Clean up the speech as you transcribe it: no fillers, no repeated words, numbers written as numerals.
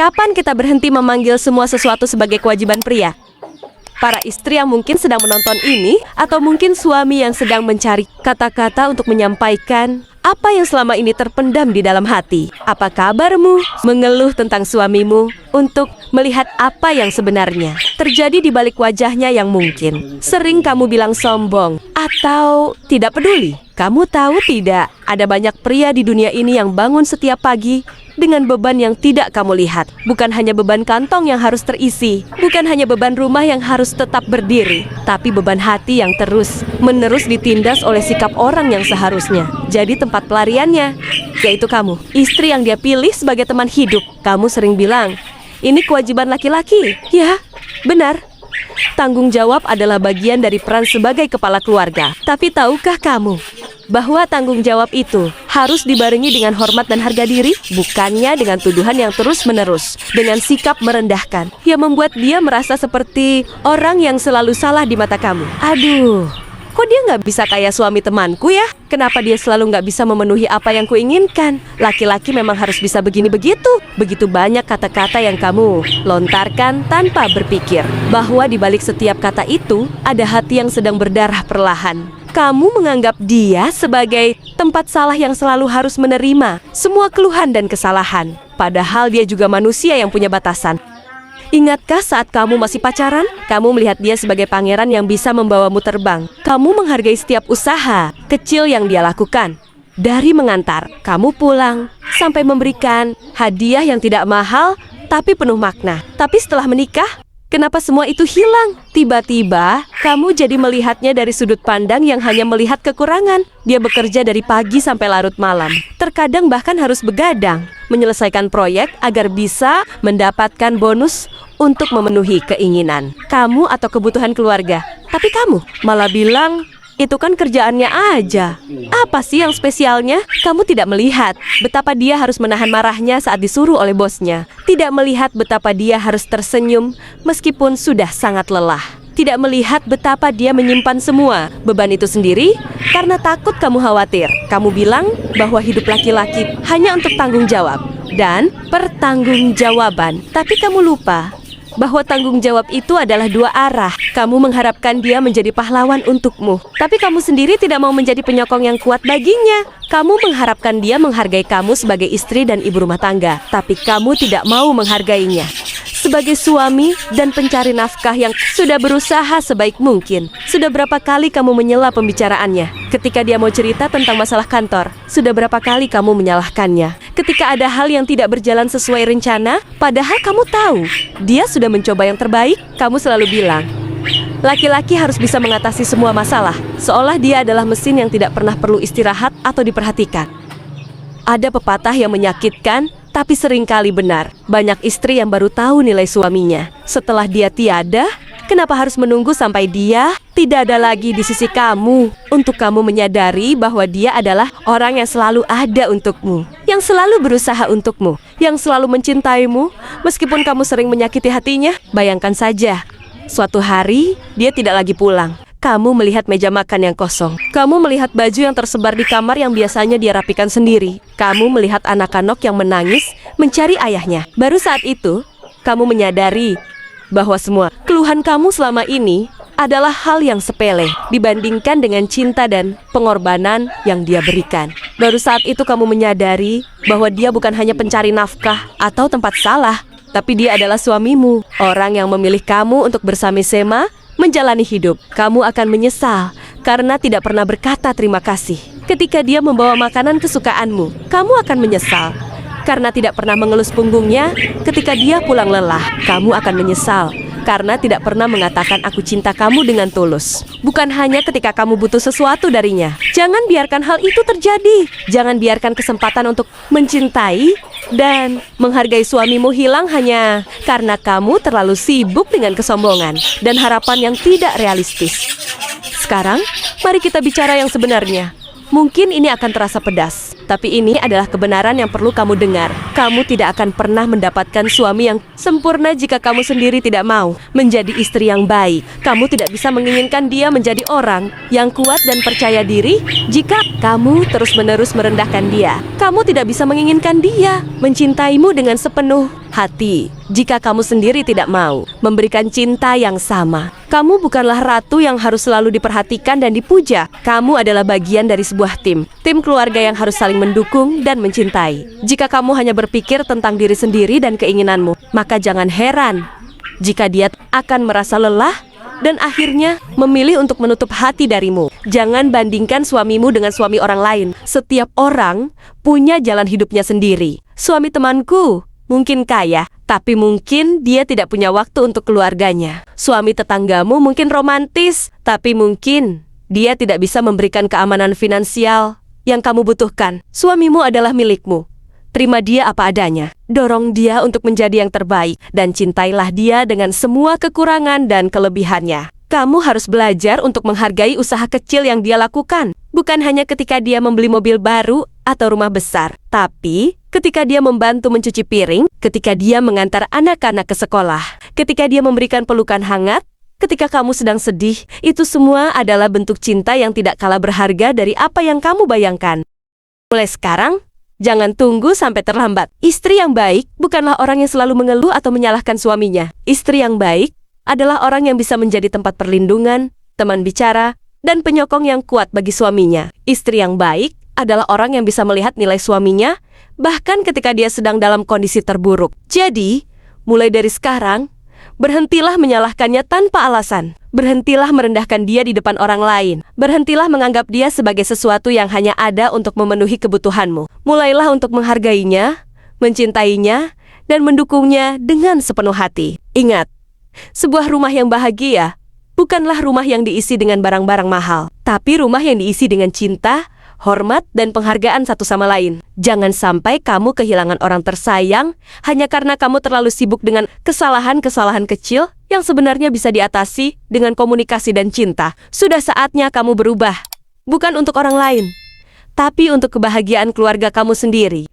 Kapan kita berhenti memanggil semua sesuatu sebagai kewajiban pria? Para istri yang mungkin sedang menonton ini, atau mungkin suami yang sedang mencari kata-kata untuk menyampaikan apa yang selama ini terpendam di dalam hati. Apa kabarmu? Mengeluh tentang suamimu untuk melihat apa yang sebenarnya terjadi di balik wajahnya yang mungkin sering kamu bilang sombong atau tidak peduli. Kamu tahu tidak, ada banyak pria di dunia ini yang bangun setiap pagi dengan beban yang tidak kamu lihat. Bukan hanya beban kantong yang harus terisi, bukan hanya beban rumah yang harus tetap berdiri, tapi beban hati yang terus-menerus ditindas oleh sikap orang yang seharusnya jadi tempat pelariannya, yaitu kamu, istri yang dia pilih sebagai teman hidup. Kamu sering bilang, ini kewajiban laki-laki. Ya, benar. Tanggung jawab adalah bagian dari peran sebagai kepala keluarga. Tapi tahukah kamu bahwa tanggung jawab itu harus dibarengi dengan hormat dan harga diri, bukannya dengan tuduhan yang terus-menerus, dengan sikap merendahkan yang membuat dia merasa seperti orang yang selalu salah di mata kamu. Aduh, kok dia nggak bisa kayak suami temanku ya? Kenapa dia selalu nggak bisa memenuhi apa yang kuinginkan? Laki-laki memang harus bisa begini-begitu. Begitu banyak kata-kata yang kamu lontarkan tanpa berpikir bahwa di balik setiap kata itu ada hati yang sedang berdarah perlahan. Kamu menganggap dia sebagai tempat salah yang selalu harus menerima semua keluhan dan kesalahan. Padahal dia juga manusia yang punya batasan. Ingatkah saat kamu masih pacaran, kamu melihat dia sebagai pangeran yang bisa membawamu terbang. Kamu menghargai setiap usaha kecil yang dia lakukan. Dari mengantar kamu pulang, sampai memberikan hadiah yang tidak mahal, tapi penuh makna. Tapi setelah menikah, kenapa semua itu hilang? Tiba-tiba, kamu jadi melihatnya dari sudut pandang yang hanya melihat kekurangan. Dia bekerja dari pagi sampai larut malam. Terkadang bahkan harus begadang, menyelesaikan proyek agar bisa mendapatkan bonus untuk memenuhi keinginan kamu atau kebutuhan keluarga. Tapi kamu malah bilang, itu kan kerjaannya aja. Apa sih yang spesialnya? Kamu tidak melihat betapa dia harus menahan marahnya saat disuruh oleh bosnya. Tidak melihat betapa dia harus tersenyum meskipun sudah sangat lelah. Tidak melihat betapa dia menyimpan semua beban itu sendiri karena takut kamu khawatir. Kamu bilang bahwa hidup laki-laki hanya untuk tanggung jawab dan pertanggungjawaban. Tapi kamu lupa bahwa tanggung jawab itu adalah dua arah. Kamu mengharapkan dia menjadi pahlawan untukmu, tapi kamu sendiri tidak mau menjadi penyokong yang kuat baginya. Kamu mengharapkan dia menghargai kamu sebagai istri dan ibu rumah tangga, tapi kamu tidak mau menghargainya sebagai suami dan pencari nafkah yang sudah berusaha sebaik mungkin. Sudah berapa kali kamu menyela pembicaraannya? Ketika dia mau cerita tentang masalah kantor, sudah berapa kali kamu menyalahkannya? Ketika ada hal yang tidak berjalan sesuai rencana, padahal kamu tahu dia sudah mencoba yang terbaik, kamu selalu bilang, laki-laki harus bisa mengatasi semua masalah, seolah dia adalah mesin yang tidak pernah perlu istirahat atau diperhatikan. Ada pepatah yang menyakitkan, tapi seringkali benar. Banyak istri yang baru tahu nilai suaminya setelah dia tiada. Kenapa harus menunggu sampai dia tidak ada lagi di sisi kamu untuk kamu menyadari bahwa dia adalah orang yang selalu ada untukmu, yang selalu berusaha untukmu, yang selalu mencintaimu meskipun kamu sering menyakiti hatinya? Bayangkan saja, suatu hari dia tidak lagi pulang. Kamu melihat meja makan yang kosong. Kamu melihat baju yang tersebar di kamar yang biasanya dia rapikan sendiri. Kamu melihat anak-anak yang menangis mencari ayahnya. Baru saat itu, kamu menyadari bahwa semua keluhan kamu selama ini adalah hal yang sepele dibandingkan dengan cinta dan pengorbanan yang dia berikan. Baru saat itu kamu menyadari bahwa dia bukan hanya pencari nafkah atau tempat salah, tapi dia adalah suamimu, orang yang memilih kamu untuk bersama-sama menjalani hidup. Kamu akan menyesal karena tidak pernah berkata terima kasih. Ketika dia membawa makanan kesukaanmu, kamu akan menyesal karena tidak pernah mengelus punggungnya ketika dia pulang lelah. Kamu akan menyesal karena tidak pernah mengatakan aku cinta kamu dengan tulus. Bukan hanya ketika kamu butuh sesuatu darinya. Jangan biarkan hal itu terjadi. Jangan biarkan kesempatan untuk mencintai dan menghargai suamimu hilang hanya karena kamu terlalu sibuk dengan kesombongan dan harapan yang tidak realistis. Sekarang, mari kita bicara yang sebenarnya. Mungkin ini akan terasa pedas, tapi ini adalah kebenaran yang perlu kamu dengar. Kamu tidak akan pernah mendapatkan suami yang sempurna jika kamu sendiri tidak mau menjadi istri yang baik. Kamu tidak bisa menginginkan dia menjadi orang yang kuat dan percaya diri jika kamu terus-menerus merendahkan dia. Kamu tidak bisa menginginkan dia mencintaimu dengan sepenuh hati jika kamu sendiri tidak mau memberikan cinta yang sama. Kamu bukanlah ratu yang harus selalu diperhatikan dan dipuja. Kamu adalah bagian dari sebuah tim keluarga yang harus saling mendukung dan mencintai. Jika kamu hanya berpikir tentang diri sendiri dan keinginanmu, maka jangan heran jika dia akan merasa lelah dan akhirnya memilih untuk menutup hati darimu. Jangan bandingkan suamimu dengan suami orang lain. Setiap orang punya jalan hidupnya sendiri. Suami temanku mungkin kaya, tapi mungkin dia tidak punya waktu untuk keluarganya. Suami tetanggamu mungkin romantis, tapi mungkin dia tidak bisa memberikan keamanan finansial yang kamu butuhkan. Suamimu adalah milikmu. Terima dia apa adanya. Dorong dia untuk menjadi yang terbaik dan cintailah dia dengan semua kekurangan dan kelebihannya. Kamu harus belajar untuk menghargai usaha kecil yang dia lakukan. Bukan hanya ketika dia membeli mobil baru atau rumah besar, tapi ketika dia membantu mencuci piring, ketika dia mengantar anak-anak ke sekolah, ketika dia memberikan pelukan hangat, ketika kamu sedang sedih. Itu semua adalah bentuk cinta yang tidak kalah berharga dari apa yang kamu bayangkan. Mulai sekarang, jangan tunggu sampai terlambat. Istri yang baik bukanlah orang yang selalu mengeluh atau menyalahkan suaminya. Istri yang baik adalah orang yang bisa menjadi tempat perlindungan, teman bicara, dan penyokong yang kuat bagi suaminya. Istri yang baik adalah orang yang bisa melihat nilai suaminya, bahkan ketika dia sedang dalam kondisi terburuk. Jadi, mulai dari sekarang, berhentilah menyalahkannya tanpa alasan. Berhentilah merendahkan dia di depan orang lain. Berhentilah menganggap dia sebagai sesuatu yang hanya ada untuk memenuhi kebutuhanmu. Mulailah untuk menghargainya, mencintainya, dan mendukungnya dengan sepenuh hati. Ingat, sebuah rumah yang bahagia bukanlah rumah yang diisi dengan barang-barang mahal, tapi rumah yang diisi dengan cinta, hormat, dan penghargaan satu sama lain. Jangan sampai kamu kehilangan orang tersayang hanya karena kamu terlalu sibuk dengan kesalahan-kesalahan kecil yang sebenarnya bisa diatasi dengan komunikasi dan cinta. Sudah saatnya kamu berubah, bukan untuk orang lain, tapi untuk kebahagiaan keluarga kamu sendiri.